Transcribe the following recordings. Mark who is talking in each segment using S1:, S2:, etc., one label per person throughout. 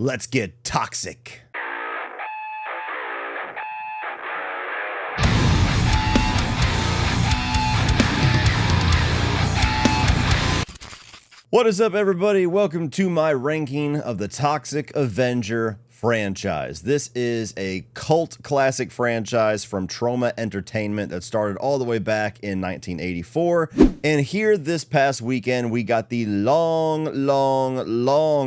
S1: Let's get toxic. What is up, everybody? Welcome to my ranking of the Toxic Avenger franchise. This is a cult classic franchise from Troma Entertainment that started all the way back in 1984. And here this past weekend, we got the long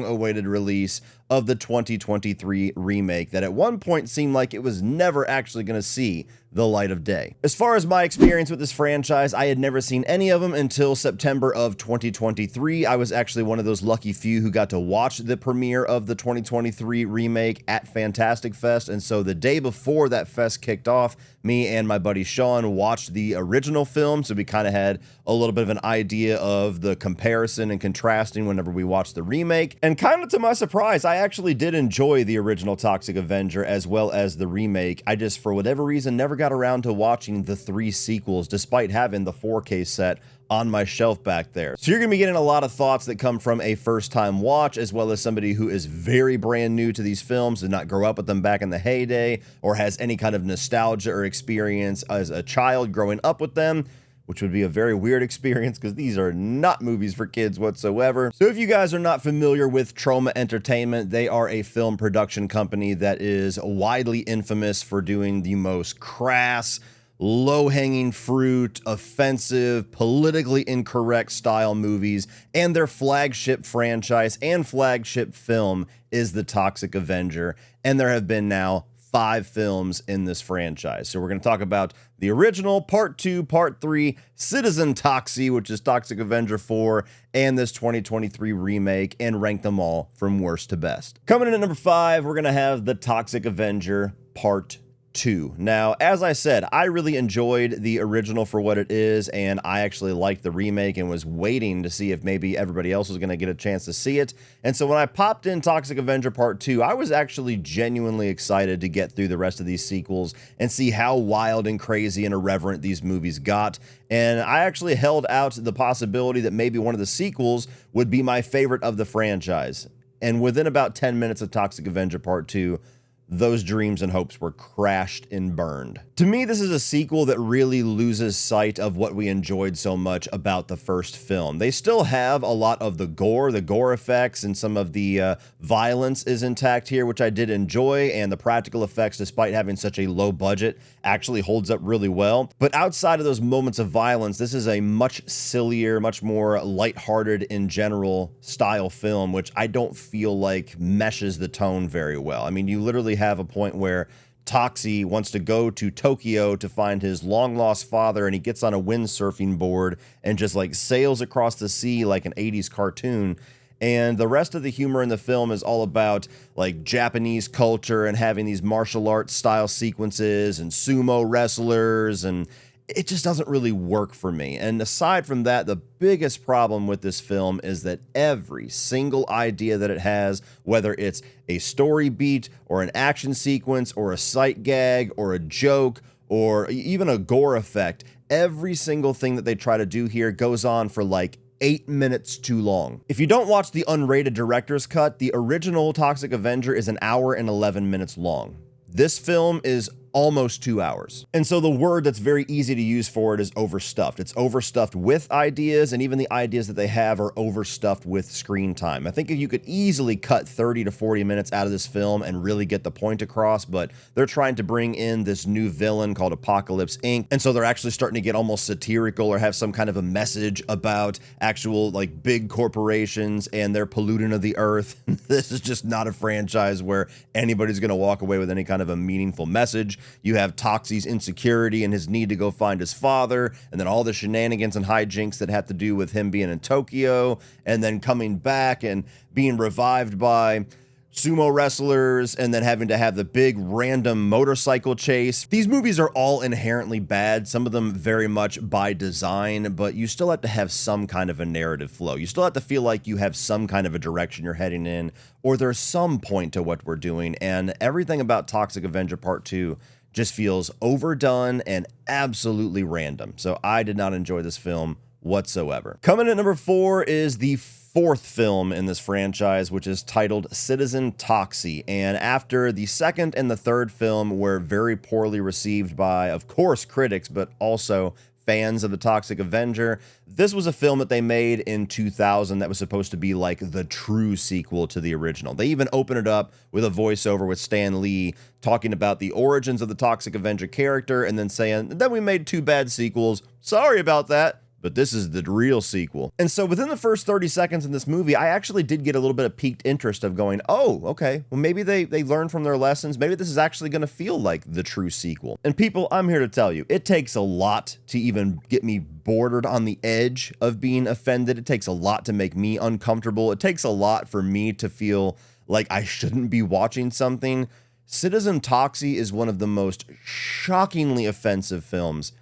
S1: awaited release of the 2023 remake that at one point seemed like it was never actually going to see the light of day. As far as my experience with this franchise, I had never seen any of them until September of 2023. I was actually one of those lucky few who got to watch the premiere of the 2023 remake at Fantastic Fest, and so the day before that fest kicked off, me and my buddy Sean watched the original film, so we kind of had a little bit of an idea of the comparison and contrasting whenever we watched the remake. And kind of to my surprise, I actually did enjoy the original Toxic Avenger as well as the remake. I just, for whatever reason, never got around to watching the 3 sequels, despite having the 4K set on my shelf back there. So you're gonna be getting a lot of thoughts that come from a first-time watch, as well as somebody who is very brand new to these films, did not grow up with them back in the heyday, or has any kind of nostalgia or experience as a child growing up with them, which would be a very weird experience because these are not movies for kids whatsoever. So if you guys are not familiar with Troma Entertainment, they are a film production company that is widely infamous for doing the most crass, low-hanging fruit, offensive, politically incorrect style movies, and their flagship franchise and flagship film is the Toxic Avenger, and there have been now 5 films in this franchise. So we're going to talk about the original, Part 2, Part 3, Citizen Toxie, which is Toxic Avenger 4, and this 2023 remake, and rank them all from worst to best. Coming in at number 5, we're going to have the Toxic Avenger Part 2. Now, as I said, I really enjoyed the original for what it is, and I actually liked the remake and was waiting to see if maybe everybody else was going to get a chance to see it. And so when I popped in Toxic Avenger Part 2, I was actually genuinely excited to get through the rest of these sequels and see how wild and crazy and irreverent these movies got. And I actually held out the possibility that maybe one of the sequels would be my favorite of the franchise. And within about 10 minutes of Toxic Avenger Part 2, those dreams and hopes were crashed and burned. To me, this is a sequel that really loses sight of what we enjoyed so much about the first film. They still have a lot of the gore effects, and some of the violence is intact here, which I did enjoy, and the practical effects, despite having such a low budget, actually holds up really well. But outside of those moments of violence, this is a much sillier, much more lighthearted in general style film, which I don't feel like meshes the tone very well. I mean, you literally have a point where Toxie wants to go to Tokyo to find his long-lost father, and he gets on a windsurfing board and just like sails across the sea like an 80s cartoon. And the rest of the humor in the film is all about like Japanese culture and having these martial arts style sequences and sumo wrestlers, and it just doesn't really work for me. And aside from that, the biggest problem with this film is that every single idea that it has, whether it's a story beat or an action sequence or a sight gag or a joke or even a gore effect, every single thing that they try to do here goes on for like 8 minutes too long. If you don't watch the unrated director's cut, the original Toxic Avenger is 1 hour and 11 minutes long. This film is almost 2 hours. And so the word that's very easy to use for it is overstuffed. It's overstuffed with ideas, and even the ideas that they have are overstuffed with screen time. I think you could easily cut 30 to 40 minutes out of this film and really get the point across, but they're trying to bring in this new villain called Apocalypse Inc. And so they're actually starting to get almost satirical or have some kind of a message about actual like big corporations and their polluting of the earth. This is just not a franchise where anybody's going to walk away with any kind of a meaningful message. You have Toxie's insecurity and his need to go find his father, and then all the shenanigans and hijinks that have to do with him being in Tokyo, and then coming back and being revived by sumo wrestlers, and then having to have the big random motorcycle chase. These movies are all inherently bad, some of them very much by design, but you still have to have some kind of a narrative flow. You still have to feel like you have some kind of a direction you're heading in, or there's some point to what we're doing, and everything about Toxic Avenger Part 2 just feels overdone and absolutely random. So I did not enjoy this film whatsoever. Coming at number 4 is the fourth film in this franchise, which is titled Citizen Toxie. And after the second and the third film were very poorly received by, of course, critics, but also fans of the Toxic Avenger, this was a film that they made in 2000 that was supposed to be like the true sequel to the original. They even open it up with a voiceover with Stan Lee talking about the origins of the Toxic Avenger character and then saying, then we made 2 bad sequels. Sorry about that, but this is the real sequel. And so within the first 30 seconds in this movie, I actually did get a little bit of piqued interest of going, oh, okay, well, maybe they learned from their lessons. Maybe this is actually going to feel like the true sequel. And people, I'm here to tell you, it takes a lot to even get me bordered on the edge of being offended. It takes a lot to make me uncomfortable. It takes a lot for me to feel like I shouldn't be watching something. Citizen Toxie is one of the most shockingly offensive films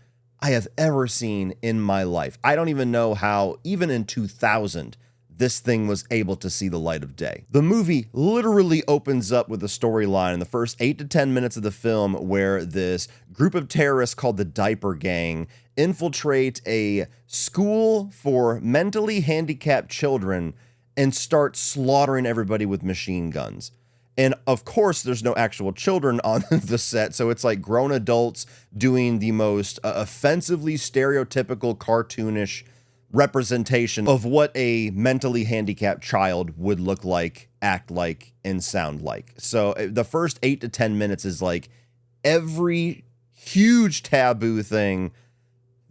S1: I have ever seen in my life. I don't even know how, even in 2000, this thing was able to see the light of day. The movie literally opens up with a storyline in the first 8 to 10 minutes of the film where this group of terrorists called the Diaper Gang infiltrate a school for mentally handicapped children and start slaughtering everybody with machine guns. And of course, there's no actual children on the set, so it's like grown adults doing the most offensively stereotypical, cartoonish representation of what a mentally handicapped child would look like, act like, and sound like. So the first 8 to 10 minutes is like every huge taboo thing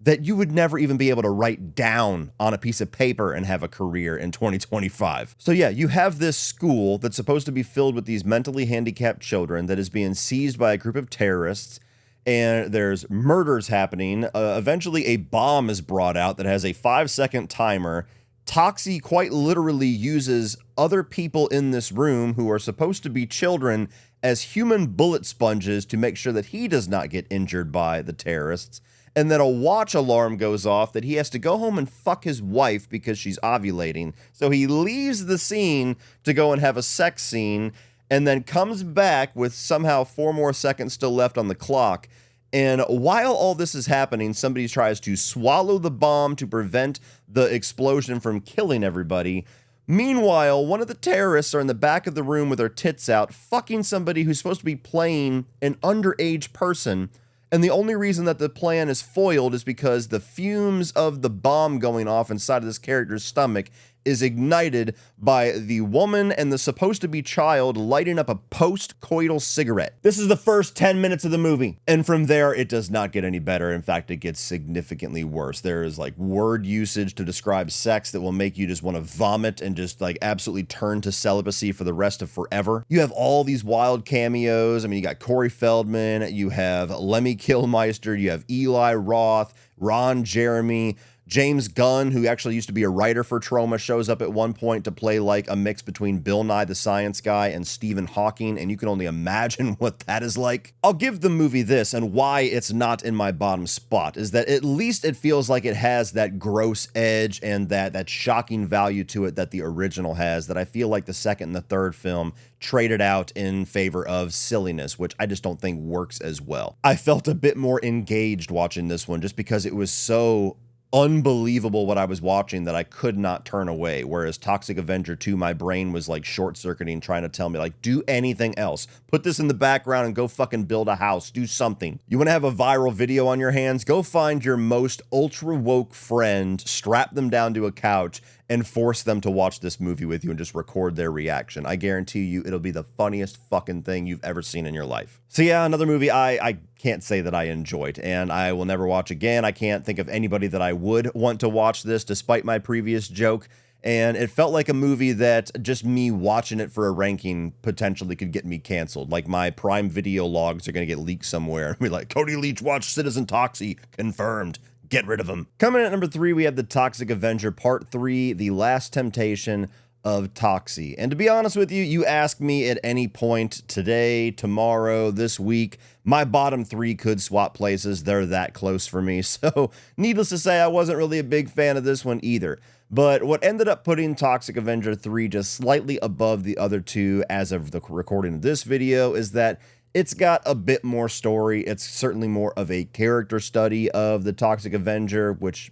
S1: that you would never even be able to write down on a piece of paper and have a career in 2025. So yeah, you have this school that's supposed to be filled with these mentally handicapped children that is being seized by a group of terrorists, and there's murders happening. Eventually a bomb is brought out that has a 5-second timer. Toxie quite literally uses other people in this room who are supposed to be children as human bullet sponges to make sure that he does not get injured by the terrorists. And then a watch alarm goes off that he has to go home and fuck his wife because she's ovulating. So he leaves the scene to go and have a sex scene and then comes back with somehow 4 more seconds still left on the clock. And while all this is happening, somebody tries to swallow the bomb to prevent the explosion from killing everybody. Meanwhile, one of the terrorists are in the back of the room with their tits out, fucking somebody who's supposed to be playing an underage person. And the only reason that the plan is foiled is because the fumes of the bomb going off inside of this character's stomach is ignited by the woman and the supposed to be child lighting up a post-coital cigarette. This is the first 10 minutes of the movie. And from there, it does not get any better. In fact, it gets significantly worse. There is like word usage to describe sex that will make you just want to vomit and just like absolutely turn to celibacy for the rest of forever. You have all these wild cameos. I mean, you got Corey Feldman, you have Lemmy Kilmister, you have Eli Roth, Ron Jeremy, James Gunn, who actually used to be a writer for Troma, shows up at one point to play like a mix between Bill Nye the Science Guy and Stephen Hawking, and you can only imagine what that is like. I'll give the movie this, and why it's not in my bottom spot, is that at least it feels like it has that gross edge and that shocking value to it that the original has, that I feel like the second and the third film traded out in favor of silliness, which I just don't think works as well. I felt a bit more engaged watching this one just because it was so unbelievable what I was watching that I could not turn away. Whereas Toxic Avenger 2, my brain was like short-circuiting, trying to tell me like, do anything else. Put this in the background and go fucking build a house. Do something. You want to have a viral video on your hands? Go find your most ultra-woke friend, strap them down to a couch, and force them to watch this movie with you and just record their reaction. I guarantee you it'll be the funniest fucking thing you've ever seen in your life. So yeah, another movie I can't say that I enjoyed, and I will never watch again. I can't think of anybody that I would want to watch this, despite my previous joke. And it felt like a movie that just me watching it for a ranking potentially could get me canceled. Like my Prime Video logs are going to get leaked somewhere and be like, Cody Leach watched Citizen Toxie, confirmed. Get rid of him. Coming in at number 3, we have the Toxic Avenger Part 3, The Last Temptation of Toxie. And to be honest with you, you ask me at any point today, tomorrow, this week, my bottom 3 could swap places. They're that close for me. So needless to say, I wasn't really a big fan of this one either. But what ended up putting Toxic Avenger 3 just slightly above the other two as of the recording of this video is that it's got a bit more story. It's certainly more of a character study of the Toxic Avenger, which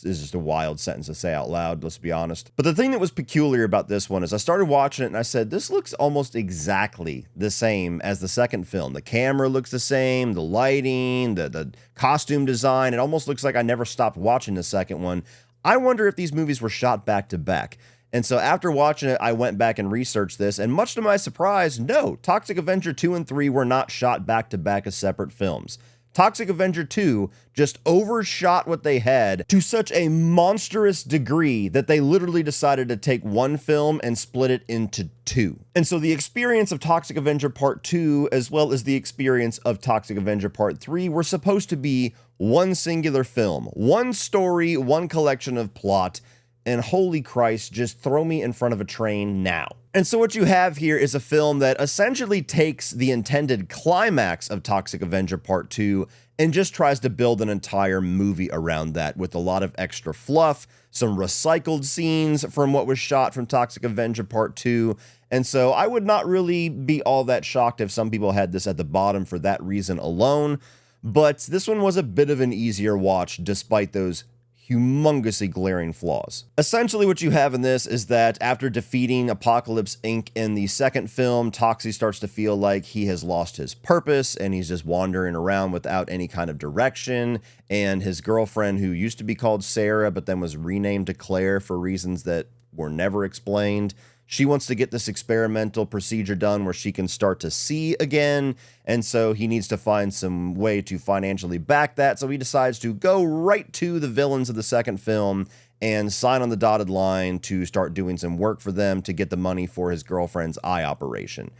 S1: is just a wild sentence to say out loud, let's be honest. But the thing that was peculiar about this one is I started watching it and I said, this looks almost exactly the same as the second film. The camera looks the same, the lighting, the costume design. It almost looks like I never stopped watching the second one. I wonder if these movies were shot back to back. And so after watching it, I went back and researched this, and much to my surprise, no, Toxic Avenger 2 and 3 were not shot back to back as separate films. Toxic Avenger 2 just overshot what they had to such a monstrous degree that they literally decided to take one film and split it into two. And so the experience of Toxic Avenger Part 2, as well as the experience of Toxic Avenger Part 3, were supposed to be one singular film, one story, one collection of plot, and holy Christ, just throw me in front of a train now. And so what you have here is a film that essentially takes the intended climax of Toxic Avenger Part 2 and just tries to build an entire movie around that with a lot of extra fluff, some recycled scenes from what was shot from Toxic Avenger Part 2. And so I would not really be all that shocked if some people had this at the bottom for that reason alone. But this one was a bit of an easier watch despite those humongously glaring flaws. Essentially what you have in this is that after defeating Apocalypse Inc. in the second film, Toxie starts to feel like he has lost his purpose and he's just wandering around without any kind of direction. And his girlfriend, who used to be called Sarah but then was renamed to Claire for reasons that were never explained, she wants to get this experimental procedure done where she can start to see again, and so he needs to find some way to financially back that, so he decides to go right to the villains of the second film and sign on the dotted line to start doing some work for them to get the money for his girlfriend's eye operation.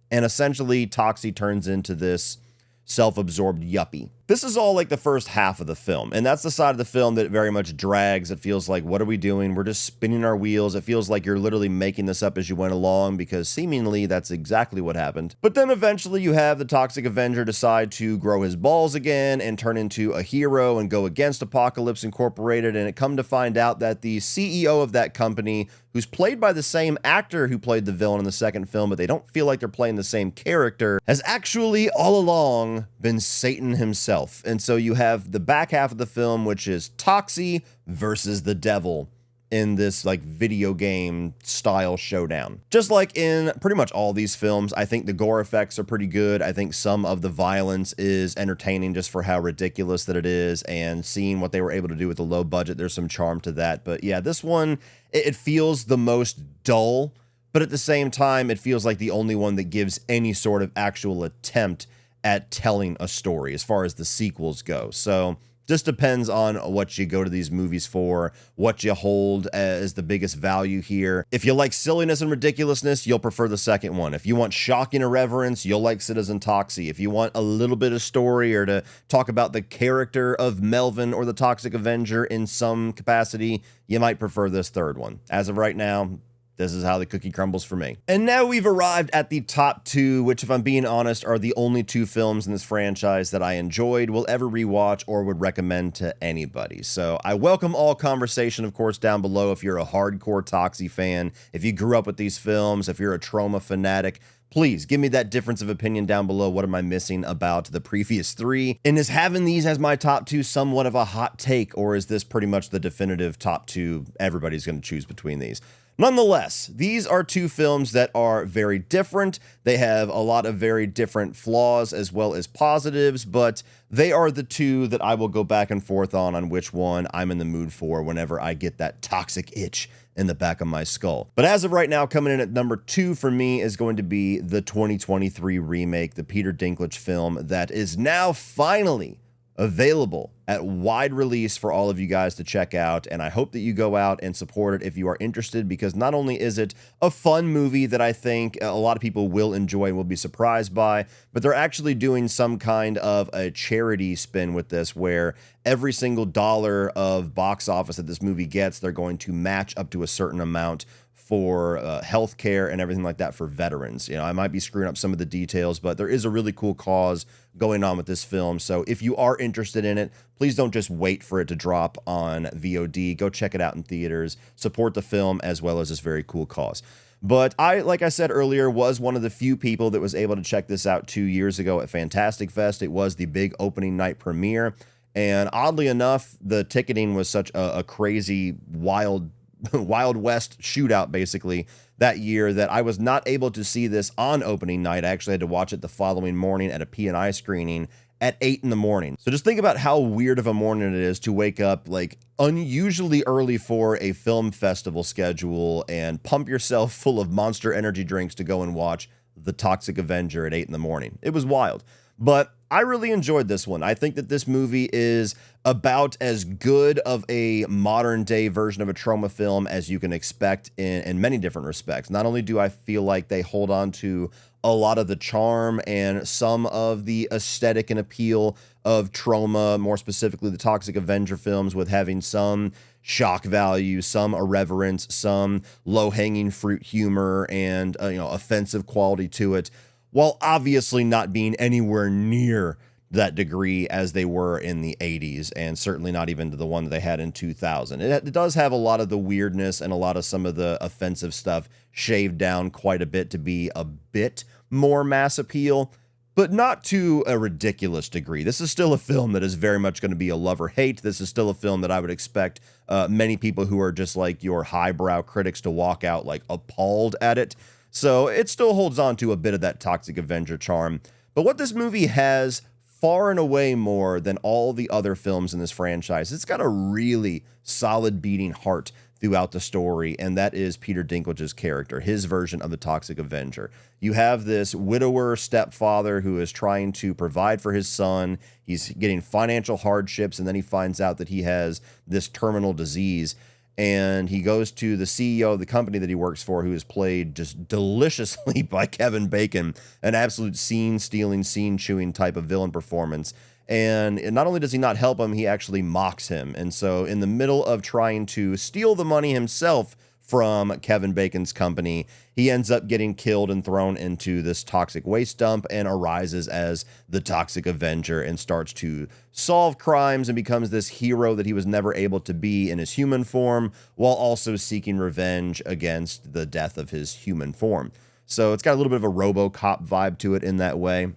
S1: And essentially, Toxie turns into this self-absorbed yuppie. This is all like the first half of the film, and that's the side of the film that very much drags. It feels like, what are we doing? We're just spinning our wheels. It feels like you're literally making this up as you went along, because seemingly that's exactly what happened. But then eventually you have the Toxic Avenger decide to grow his balls again and turn into a hero and go against Apocalypse Incorporated, and it come to find out that the CEO of that company, who's played by the same actor who played the villain in the second film, but they don't feel like they're playing the same character, has actually all along been Satan himself. And so you have the back half of the film, which is Toxie versus the devil in this like video game style showdown. Just like in pretty much all these films, I think the gore effects are pretty good. I think some of the violence is entertaining just for how ridiculous that it is, and seeing what they were able to do with the low budget, there's some charm to that. But yeah, this one, it feels the most dull, but at the same time, it feels like the only one that gives any sort of actual attempt at telling a story as far as the sequels go. So just depends on what you go to these movies for, what you hold as the biggest value here. If you like silliness and ridiculousness, you'll prefer the second one. If you want shocking irreverence, you'll like Citizen Toxie. If you want a little bit of story or to talk about the character of Melvin or the Toxic Avenger in some capacity, you might prefer this third one. As of right now, this is how the cookie crumbles for me. And now we've arrived at the top two, which, if I'm being honest, are the only two films in this franchise that I enjoyed, will ever rewatch, or would recommend to anybody. So I welcome all conversation, of course, down below if you're a hardcore Toxie fan, if you grew up with these films, if you're a Trauma fanatic. Please give me that difference of opinion down below. What am I missing about the previous three? And is having these as my top two somewhat of a hot take, or is this pretty much the definitive top two everybody's going to choose between these? Nonetheless, these are two films that are very different. They have a lot of very different flaws as well as positives, but they are the two that I will go back and forth on which one I'm in the mood for whenever I get that toxic itch in the back of my skull. But as of right now, coming in at number 2 for me is going to be the 2023 remake, the Peter Dinklage film that is now finally available at wide release for all of you guys to check out, and I hope that you go out and support it if you are interested, because not only is it a fun movie that I think a lot of people will enjoy and will be surprised by, but they're actually doing some kind of a charity spin with this, where every single dollar of box office that this movie gets, they're going to match up to a certain amount for healthcare and everything like that for veterans. You know, I might be screwing up some of the details, but there is a really cool cause going on with this film. So if you are interested in it, please don't just wait for it to drop on VOD. Go check it out in theaters, support the film as well as this very cool cause. But I, like I said earlier, was one of the few people that was able to check this out 2 years ago at Fantastic Fest. It was the big opening night premiere. And oddly enough, the ticketing was such a crazy, wild, Wild West shootout, basically, that year that I was not able to see this on opening night. I actually had to watch it the following morning at a P&I screening at 8 in the morning. So just think about how weird of a morning it is to wake up like unusually early for a film festival schedule and pump yourself full of Monster energy drinks to go and watch The Toxic Avenger at 8 in the morning. It was wild. But I really enjoyed this one. I think that this movie is about as good of a modern day version of a Troma film as you can expect in many different respects. Not only do I feel like they hold on to a lot of the charm and some of the aesthetic and appeal of Troma, more specifically the Toxic Avenger films, with having some shock value, some irreverence, some low-hanging fruit humor, and offensive quality to it, while obviously not being anywhere near that degree as they were in the 80s, and certainly not even to the one that they had in 2000. It does have a lot of the weirdness and a lot of some of the offensive stuff shaved down quite a bit to be a bit more mass appeal, but not to a ridiculous degree. This is still a film that is very much going to be a love or hate. This is still a film that I would expect many people who are just like your highbrow critics to walk out like appalled at it. So it still holds on to a bit of that Toxic Avenger charm. But what this movie has far and away more than all the other films in this franchise, it's got a really solid beating heart throughout the story, and that is Peter Dinklage's character, his version of the Toxic Avenger. You have this widower stepfather who is trying to provide for his son. He's getting financial hardships, and then he finds out that he has this terminal disease. And he goes to the CEO of the company that he works for, who is played just deliciously by Kevin Bacon, an absolute scene-stealing, scene-chewing type of villain performance. And not only does he not help him, he actually mocks him. And so in the middle of trying to steal the money himself from Kevin Bacon's company, he ends up getting killed and thrown into this toxic waste dump and arises as the Toxic Avenger and starts to solve crimes and becomes this hero that he was never able to be in his human form, while also seeking revenge against the death of his human form. So it's got a little bit of a RoboCop vibe to it in that way.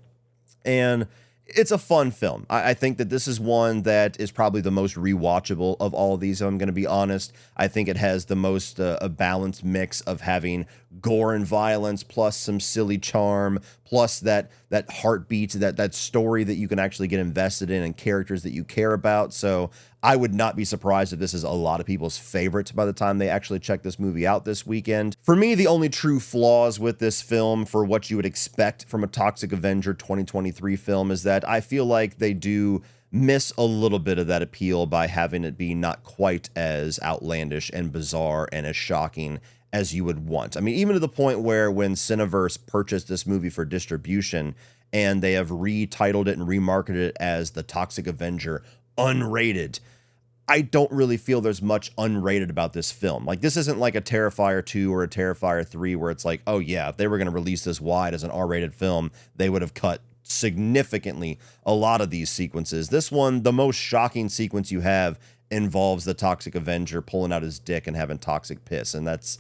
S1: And it's a fun film. I think that this is one that is probably the most rewatchable of all of these, if I'm going to be honest. I think it has the most a balanced mix of having gore and violence, plus some silly charm, plus that heartbeat, that story that you can actually get invested in and characters that you care about. So I would not be surprised if this is a lot of people's favorite by the time they actually check this movie out this weekend. For me, the only true flaws with this film, for what you would expect from a Toxic Avenger 2023 film, is that I feel like they do miss a little bit of that appeal by having it be not quite as outlandish and bizarre and as shocking as you would want. I mean, even to the point where when Cineverse purchased this movie for distribution and they have retitled it and remarketed it as The Toxic Avenger Unrated, I don't really feel there's much unrated about this film. Like, this isn't like a Terrifier 2 or a Terrifier 3 where it's like, oh yeah, if they were going to release this wide as an R-rated film, they would have cut significantly a lot of these sequences. This one, the most shocking sequence you have involves the Toxic Avenger pulling out his dick and having toxic piss, and that's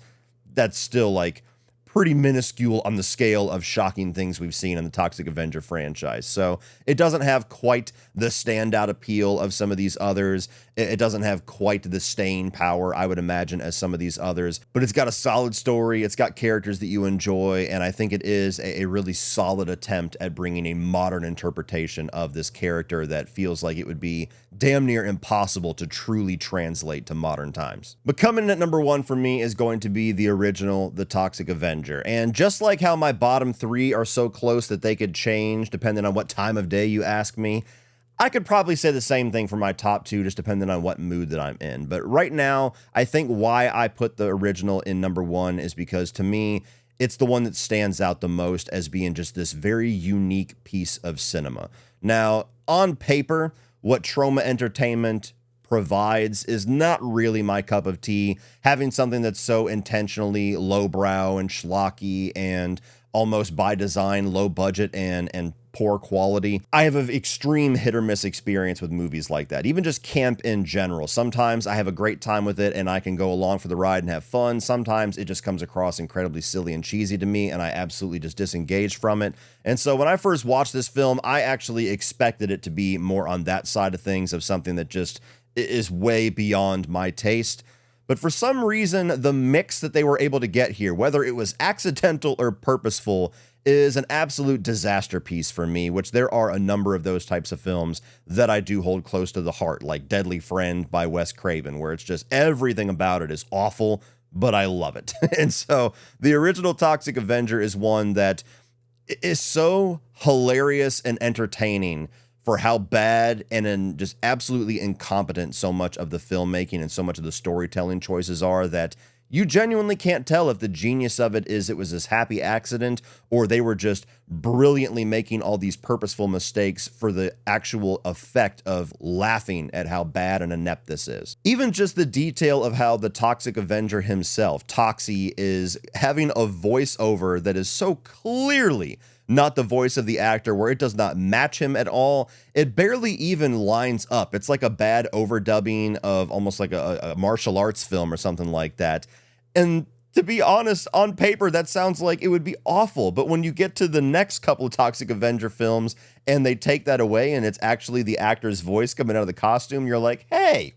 S1: still like pretty minuscule on the scale of shocking things we've seen in the Toxic Avenger franchise. So it doesn't have quite the standout appeal of some of these others. It doesn't have quite the staying power, I would imagine, as some of these others, but it's got a solid story. It's got characters that you enjoy, and I think it is a really solid attempt at bringing a modern interpretation of this character that feels like it would be damn near impossible to truly translate to modern times. But coming in at number one for me is going to be the original, The Toxic Avenger. And just like how my bottom three are so close that they could change depending on what time of day you ask me, I could probably say the same thing for my top two, just depending on what mood that I'm in. But right now, I think why I put the original in number one is because, to me, it's the one that stands out the most as being just this very unique piece of cinema. Now, on paper, what Troma Entertainment provides is not really my cup of tea. Having something that's so intentionally lowbrow and schlocky and almost by design, low budget and poor quality. I have an extreme hit or miss experience with movies like that, even just camp in general. Sometimes I have a great time with it and I can go along for the ride and have fun. Sometimes it just comes across incredibly silly and cheesy to me and I absolutely just disengage from it. And so when I first watched this film, I actually expected it to be more on that side of things, of something that just is way beyond my taste. But for some reason, the mix that they were able to get here, whether it was accidental or purposeful, is an absolute disaster piece for me, which there are a number of those types of films that I do hold close to the heart, like Deadly Friend by Wes Craven, where it's just everything about it is awful, but I love it. And so the original Toxic Avenger is one that is so hilarious and entertaining for how bad and just absolutely incompetent so much of the filmmaking and so much of the storytelling choices are, that you genuinely can't tell if the genius of it is it was this happy accident or they were just brilliantly making all these purposeful mistakes for the actual effect of laughing at how bad and inept this is. Even just the detail of how the Toxic Avenger himself, Toxie, is having a voiceover that is so clearly not the voice of the actor, where it does not match him at all. It barely even lines up. It's like a bad overdubbing of almost like a martial arts film or something like that. And to be honest, on paper, that sounds like it would be awful. But when you get to the next couple of Toxic Avenger films and they take that away and it's actually the actor's voice coming out of the costume, you're like, hey,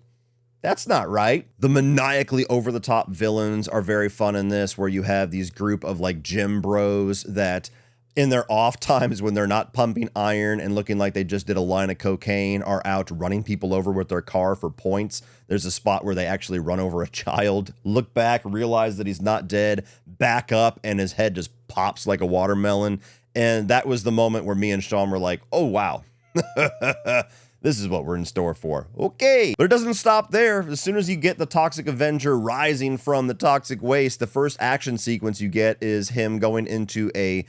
S1: that's not right. The maniacally over-the-top villains are very fun in this, where you have these group of like gym bros that in their off times, when they're not pumping iron and looking like they just did a line of cocaine, are out running people over with their car for points. There's a spot where they actually run over a child, look back, realize that he's not dead, back up, and his head just pops like a watermelon. And that was the moment where me and Sean were like, oh, wow. This is what we're in store for. Okay. But it doesn't stop there. As soon as you get the Toxic Avenger rising from the toxic waste, the first action sequence you get is him going into a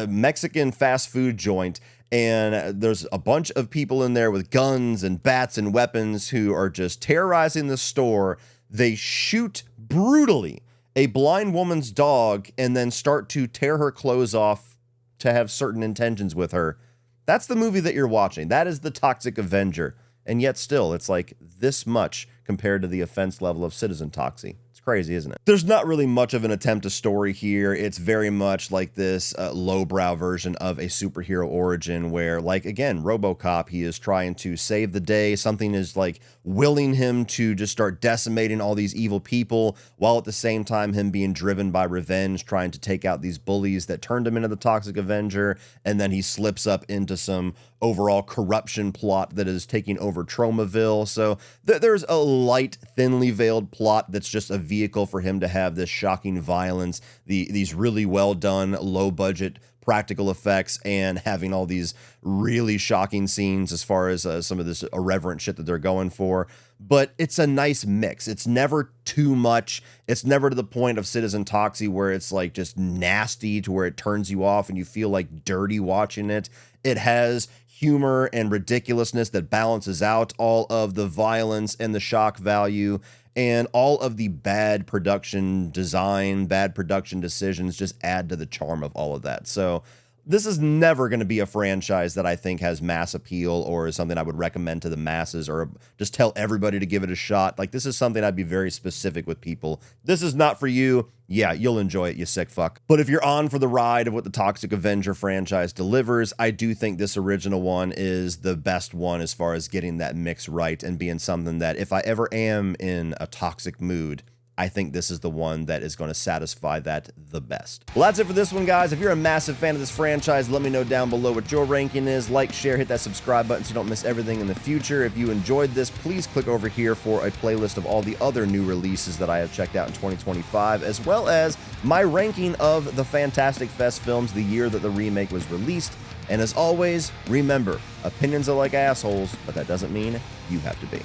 S1: Mexican fast food joint, and there's a bunch of people in there with guns and bats and weapons who are just terrorizing the store. They shoot brutally a blind woman's dog and then start to tear her clothes off to have certain intentions with her. That's the movie that you're watching. That is the Toxic Avenger. And yet still, it's like this much compared to the offense level of Citizen Toxie. It's crazy, isn't it? There's not really much of an attempt to story here. It's very much like this lowbrow version of a superhero origin where, like, again, RoboCop, he is trying to save the day. Something is, like, willing him to just start decimating all these evil people, while at the same time him being driven by revenge, trying to take out these bullies that turned him into the Toxic Avenger, and then he slips up into some overall corruption plot that is taking over Tromaville. So there's a light, thinly veiled plot that's just a vehicle for him to have this shocking violence, these really well done, low budget practical effects, and having all these really shocking scenes as far as some of this irreverent shit that they're going for. But it's a nice mix. It's never too much. It's never to the point of Citizen Toxie where it's like just nasty to where it turns you off and you feel like dirty watching it. It has humor and ridiculousness that balances out all of the violence and the shock value, and all of the bad production design, bad production decisions just add to the charm of all of that. So this is never going to be a franchise that I think has mass appeal or is something I would recommend to the masses or just tell everybody to give it a shot. Like, this is something I'd be very specific with people. This is not for you. Yeah, you'll enjoy it, you sick fuck. But if you're on for the ride of what the Toxic Avenger franchise delivers, I do think this original one is the best one as far as getting that mix right and being something that if I ever am in a toxic mood, I think this is the one that is going to satisfy that the best. Well, that's it for this one, guys. If you're a massive fan of this franchise, let me know down below what your ranking is. Like, share, hit that subscribe button so you don't miss everything in the future. If you enjoyed this, please click over here for a playlist of all the other new releases that I have checked out in 2025, as well as my ranking of the Fantastic Fest films the year that the remake was released. And as always, remember, opinions are like assholes, but that doesn't mean you have to be.